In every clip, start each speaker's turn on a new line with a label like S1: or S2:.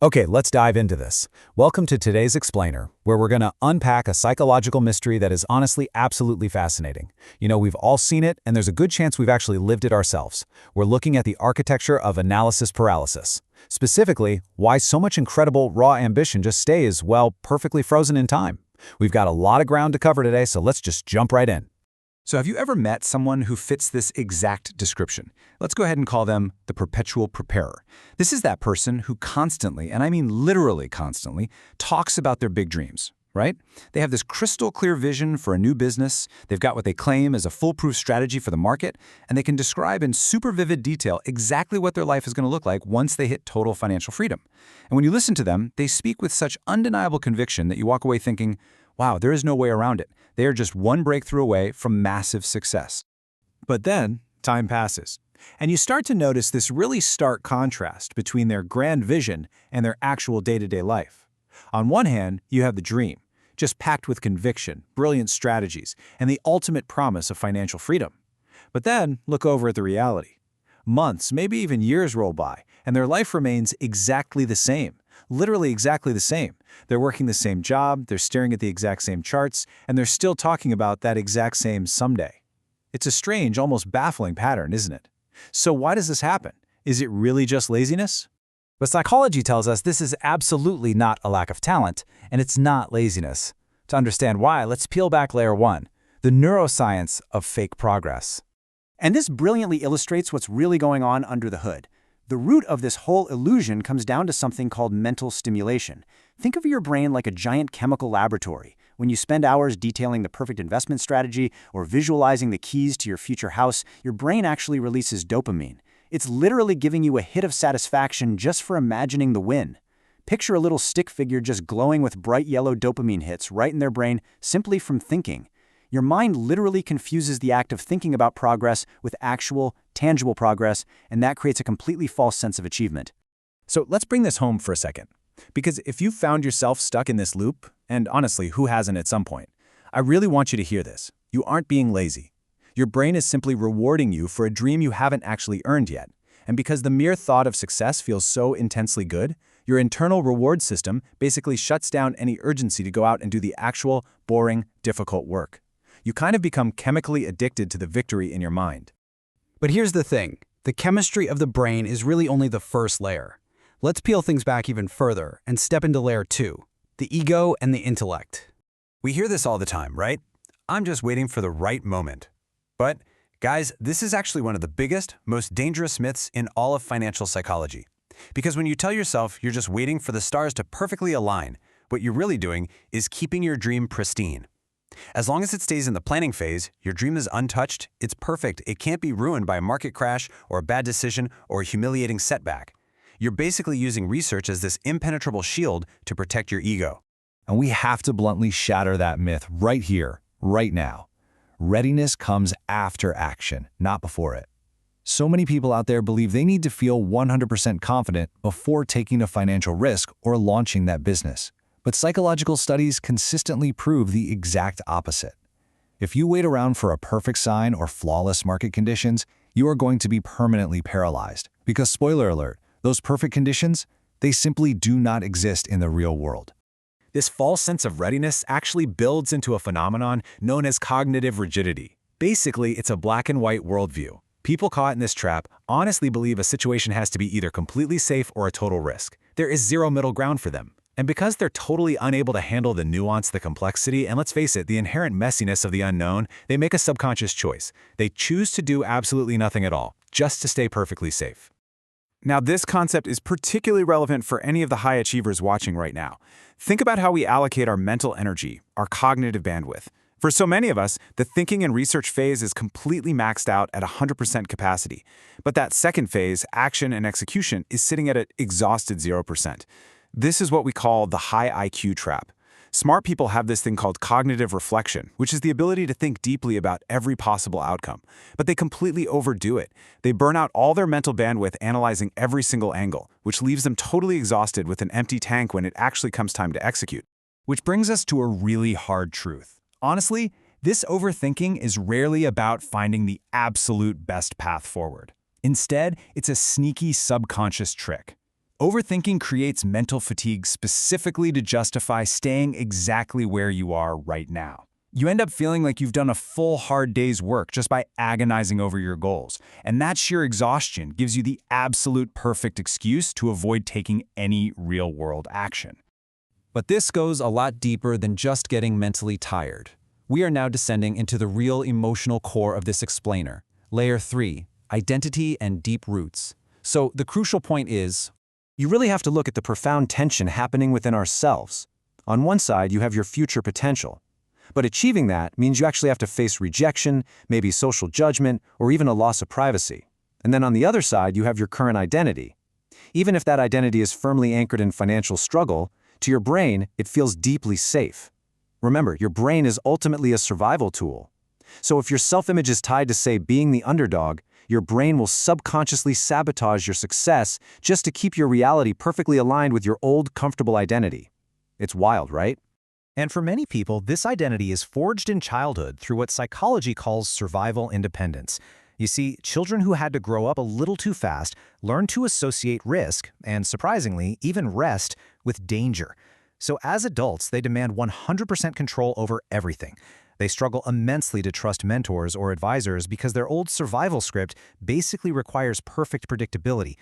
S1: Okay, let's dive into this. Welcome to today's Explainer, where we're going to unpack a psychological mystery that is honestly absolutely fascinating. We've all seen it, and there's a good chance we've actually lived it ourselves. We're looking at the architecture of analysis paralysis. Specifically, why so much incredible, raw ambition just stays, well, perfectly frozen in time. We've got a lot of ground to cover today, so let's just jump right in.
S2: So have you ever met someone who fits this exact description? Let's go ahead and call them the perpetual preparer. This is that person who constantly, and I mean literally constantly, talks about their big dreams, right? They have this crystal clear vision for a new business, they've got what they claim is a foolproof strategy for the market, and they can describe in super vivid detail exactly what their life is going to look like once they hit total financial freedom. And when you listen to them, they speak with such undeniable conviction that you walk away thinking, wow, there is no way around it. They are just one breakthrough away from massive success.
S3: But then, time passes, and you start to notice this really stark contrast between their grand vision and their actual day-to-day life. On one hand, you have the dream, just packed with conviction, brilliant strategies, and the ultimate promise of financial freedom. But then, look over at the reality. Months, maybe even years roll by, and their life remains exactly the same. Literally exactly the same. They're working the same job, they're staring at the exact same charts, and they're still talking about that exact same someday. It's a strange, almost baffling pattern, isn't it? So why does this happen? Is it really just laziness?
S1: But psychology tells us this is absolutely not a lack of talent, and it's not laziness. To understand why, let's peel back layer one, the neuroscience of fake progress.
S4: And this brilliantly illustrates what's really going on under the hood. The root of this whole illusion comes down to something called mental stimulation. Think of your brain like a giant chemical laboratory. When you spend hours detailing the perfect investment strategy or visualizing the keys to your future house, your brain actually releases dopamine. It's literally giving you a hit of satisfaction just for imagining the win. Picture a little stick figure just glowing with bright yellow dopamine hits right in their brain simply from thinking. Your mind literally confuses the act of thinking about progress with actual, tangible progress, and that creates a completely false sense of achievement.
S3: So let's bring this home for a second. Because if you found yourself stuck in this loop, and honestly, who hasn't at some point, I really want you to hear this. You aren't being lazy. Your brain is simply rewarding you for a dream you haven't actually earned yet. And because the mere thought of success feels so intensely good, your internal reward system basically shuts down any urgency to go out and do the actual, boring, difficult work. You kind of become chemically addicted to the victory in your mind.
S5: But here's the thing. The chemistry of the brain is really only the first layer. Let's peel things back even further and step into layer two, the ego and the intellect.
S2: We hear this all the time, right? I'm just waiting for the right moment. But, guys, this is actually one of the biggest, most dangerous myths in all of financial psychology. Because when you tell yourself you're just waiting for the stars to perfectly align, what you're really doing is keeping your dream pristine. As long as it stays in the planning phase, your dream is untouched, it's perfect, it can't be ruined by a market crash or a bad decision or a humiliating setback. You're basically using research as this impenetrable shield to protect your ego.
S1: And we have to bluntly shatter that myth right here, right now. Readiness comes after action, not before it. So many people out there believe they need to feel 100% confident before taking a financial risk or launching that business. But psychological studies consistently prove the exact opposite. If you wait around for a perfect sign or flawless market conditions, you are going to be permanently paralyzed. Because spoiler alert, those perfect conditions, they simply do not exist in the real world.
S3: This false sense of readiness actually builds into a phenomenon known as cognitive rigidity. Basically, it's a black and white worldview. People caught in this trap honestly believe a situation has to be either completely safe or a total risk. There is zero middle ground for them. And because they're totally unable to handle the nuance, the complexity, and let's face it, the inherent messiness of the unknown, they make a subconscious choice. They choose to do absolutely nothing at all, just to stay perfectly safe.
S6: Now, this concept is particularly relevant for any of the high achievers watching right now. Think about how we allocate our mental energy, our cognitive bandwidth. For so many of us, the thinking and research phase is completely maxed out at 100% capacity. But that second phase, action and execution, is sitting at an exhausted 0%. This is what we call the high IQ trap. Smart people have this thing called cognitive reflection, which is the ability to think deeply about every possible outcome. But they completely overdo it. They burn out all their mental bandwidth analyzing every single angle, which leaves them totally exhausted with an empty tank when it actually comes time to execute.
S3: Which brings us to a really hard truth. Honestly, this overthinking is rarely about finding the absolute best path forward. Instead, it's a sneaky subconscious trick.
S6: Overthinking creates mental fatigue specifically to justify staying exactly where you are right now. You end up feeling like you've done a full hard day's work just by agonizing over your goals, and that sheer exhaustion gives you the absolute perfect excuse to avoid taking any real-world action.
S2: But this goes a lot deeper than just getting mentally tired. We are now descending into the real emotional core of this explainer. Layer 3, identity and deep roots. So the crucial point is,
S4: You really have to look at the profound tension happening within ourselves. On one side, you have your future potential. But achieving that means you actually have to face rejection, maybe social judgment, or even a loss of privacy. And then on the other side, you have your current identity. Even if that identity is firmly anchored in financial struggle, to your brain, it feels deeply safe. Remember, your brain is ultimately a survival tool. So if your self-image is tied to, say, being the underdog, your brain will subconsciously sabotage your success just to keep your reality perfectly aligned with your old, comfortable identity. It's wild, right?
S3: And for many people, this identity is forged in childhood through what psychology calls survival independence. You see, children who had to grow up a little too fast learn to associate risk, and surprisingly, even rest, with danger. So as adults, they demand 100% control over everything. They struggle immensely to trust mentors or advisors because their old survival script basically requires perfect predictability.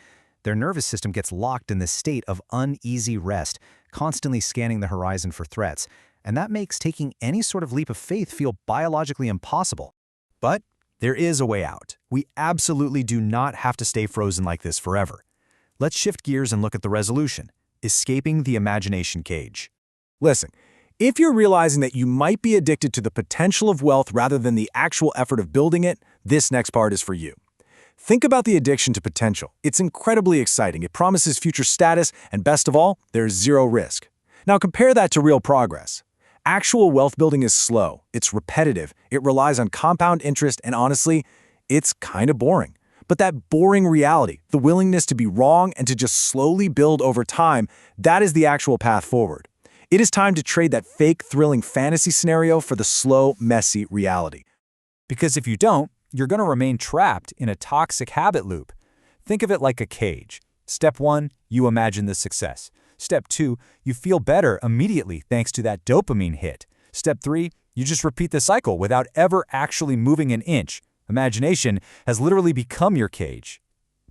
S3: Their nervous system gets locked in this state of uneasy rest, constantly scanning the horizon for threats, and that makes taking any sort of leap of faith feel biologically impossible. But there is a way out. We absolutely do not have to stay frozen like this forever. Let's shift gears and look at the resolution: escaping the imagination cage.
S6: Listen, if you're realizing that you might be addicted to the potential of wealth rather than the actual effort of building it, this next part is for you. Think about the addiction to potential. It's incredibly exciting. It promises future status, and best of all, there's zero risk. Now compare that to real progress. Actual wealth building is slow, it's repetitive, it relies on compound interest, and honestly, it's kind of boring. But that boring reality, the willingness to be wrong and to just slowly build over time, that is the actual path forward. It is time to trade that fake, thrilling fantasy scenario for the slow, messy reality.
S3: Because if you don't, you're going to remain trapped in a toxic habit loop. Think of it like a cage. Step 1, you imagine the success. Step 2, you feel better immediately thanks to that dopamine hit. Step 3, you just repeat the cycle without ever actually moving an inch. Imagination has literally become your cage.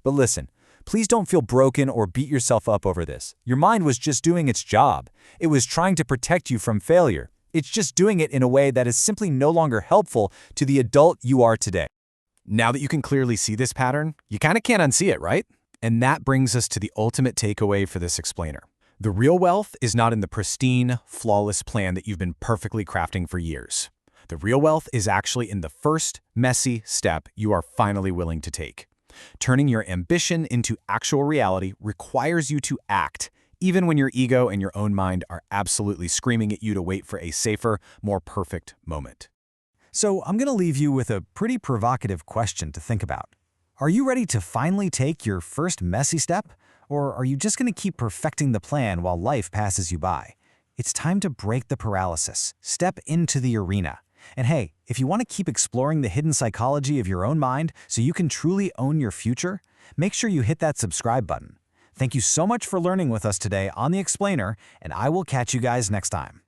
S3: But listen, please don't feel broken or beat yourself up over this. Your mind was just doing its job. It was trying to protect you from failure. It's just doing it in a way that is simply no longer helpful to the adult you are today. Now that you can clearly see this pattern, you kind of can't unsee it, right? And that brings us to the ultimate takeaway for this explainer. The real wealth is not in the pristine, flawless plan that you've been perfectly crafting for years. The real wealth is actually in the first, messy step you are finally willing to take. Turning your ambition into actual reality requires you to act, even when your ego and your own mind are absolutely screaming at you to wait for a safer, more perfect moment. So I'm going to leave you with a pretty provocative question to think about. Are you ready to finally take your first messy step? Or are you just going to keep perfecting the plan while life passes you by? It's time to break the paralysis, step into the arena. And hey, if you want to keep exploring the hidden psychology of your own mind so you can truly own your future, make sure you hit that subscribe button. Thank you so much for learning with us today on The Explainer, and I will catch you guys next time.